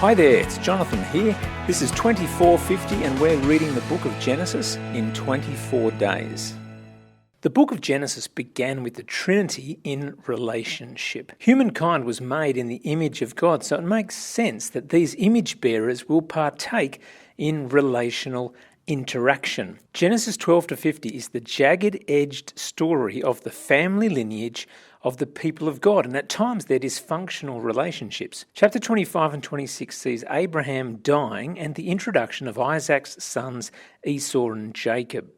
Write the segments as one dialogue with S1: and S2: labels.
S1: Hi there, it's Jonathan here. This is 2450 and we're reading the book of Genesis in 24 days. The book of Genesis began with the Trinity in relationship. Humankind was made in the image of God, so it makes sense that these image bearers will partake in relational interaction. Genesis 12 to 50 is the jagged-edged story of the family lineage of the people of God, and at times their dysfunctional relationships. Chapter 25 and 26 sees Abraham dying and the introduction of Isaac's sons Esau and Jacob.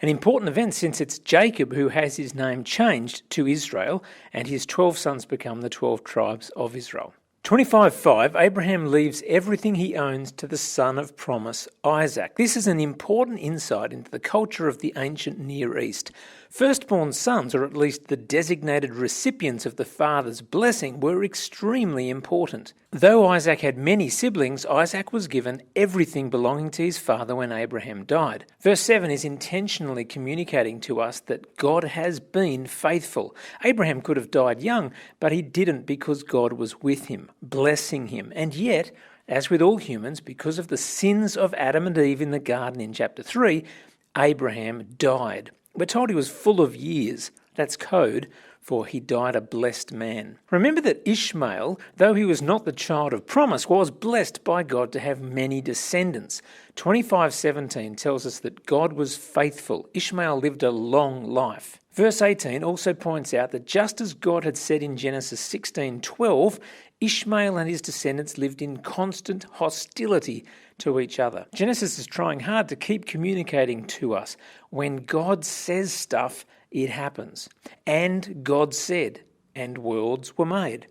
S1: An important event, since it's Jacob who has his name changed to Israel, and his 12 sons become the 12 tribes of Israel. 25:5, Abraham leaves everything he owns to the son of promise, Isaac. This is an important insight into the culture of the ancient Near East. Firstborn sons, or at least the designated recipients of the father's blessing, were extremely important. Though Isaac had many siblings, Isaac was given everything belonging to his father when Abraham died. Verse 7 is intentionally communicating to us that God has been faithful. Abraham could have died young, but he didn't because God was with him, blessing him. And yet, as with all humans, because of the sins of Adam and Eve in the garden in chapter 3, Abraham died. We're told he was full of years. That's code for he died a blessed man. Remember that Ishmael, though he was not the child of promise, was blessed by God to have many descendants. 25:17 tells us that God was faithful. Ishmael lived a long life. Verse 18 also points out that just as God had said in Genesis 16:12, Ishmael and his descendants lived in constant hostility to each other. Genesis is trying hard to keep communicating to us. When God says stuff, it happens. And God said, and worlds were made.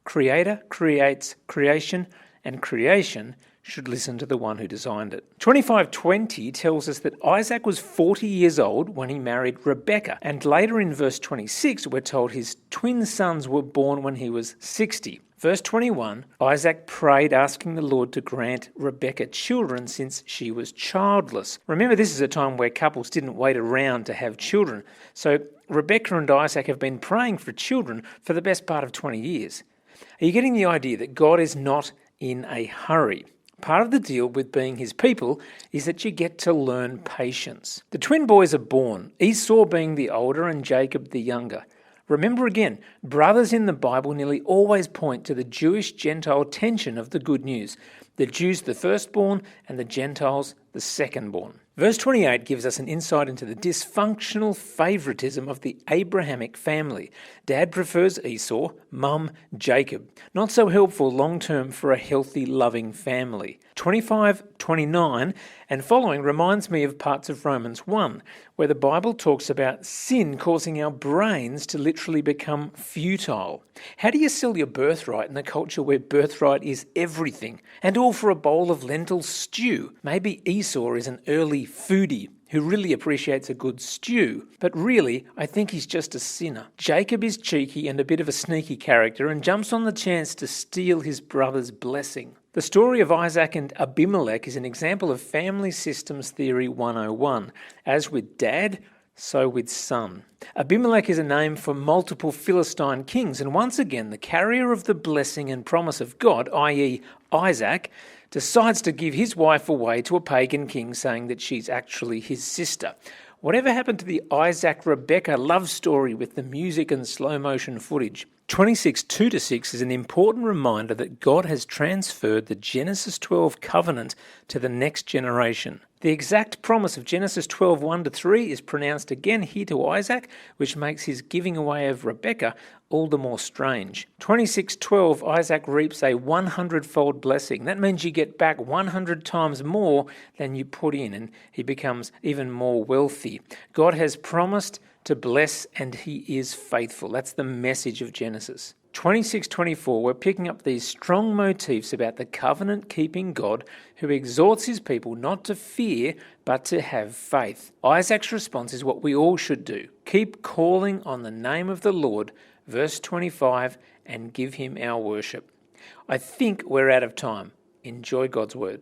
S1: Creator creates creation, and creation should listen to the one who designed it. 25:20 tells us that Isaac was 40 years old when he married Rebekah, and later in verse 26 we're told his twin sons were born when he was 60. Verse 21, Isaac prayed asking the Lord to grant Rebekah children since she was childless. Remember, this is a time where couples didn't wait around to have children, so Rebekah and Isaac have been praying for children for the best part of 20 years. Are you getting the idea that God is not in a hurry? Part of the deal with being his people is that you get to learn patience. The twin boys are born, Esau being the older and Jacob the younger. Remember again, brothers in the Bible nearly always point to the Jewish-Gentile tension of the good news. The Jews the firstborn and the Gentiles the secondborn. Verse 28 gives us an insight into the dysfunctional favoritism of the Abrahamic family. Dad prefers Esau, Mum Jacob. Not so helpful long-term for a healthy, loving family. 25:29 and following reminds me of parts of Romans 1, where the Bible talks about sin causing our brains to literally become futile. How do you sell your birthright in a culture where birthright is everything, and all for a bowl of lentil stew? Maybe Esau is an early foodie who really appreciates a good stew, but really, I think he's just a sinner. Jacob is cheeky and a bit of a sneaky character and jumps on the chance to steal his brother's blessing. The story of Isaac and Abimelech is an example of family systems theory 101. As with dad, so with son. Abimelech is a name for multiple Philistine kings, and once again, the carrier of the blessing and promise of God, i.e. Isaac, decides to give his wife away to a pagan king, saying that she's actually his sister. Whatever happened to the Isaac-Rebekah love story with the music and slow-motion footage? 26:2-6 is an important reminder that God has transferred the Genesis 12 covenant to the next generation. The exact promise of Genesis 12:1-3 is pronounced again here to Isaac, which makes his giving away of Rebekah all the more strange. 26:12, Isaac reaps a 100-fold blessing. That means you get back 100 times more than you put in, and he becomes even more wealthy. God has promised to bless, and he is faithful. That's the message of Genesis. 26:24, we're picking up these strong motifs about the covenant-keeping God who exhorts his people not to fear, but to have faith. Isaac's response is what we all should do. Keep calling on the name of the Lord, verse 25, and give him our worship. I think we're out of time. Enjoy God's word.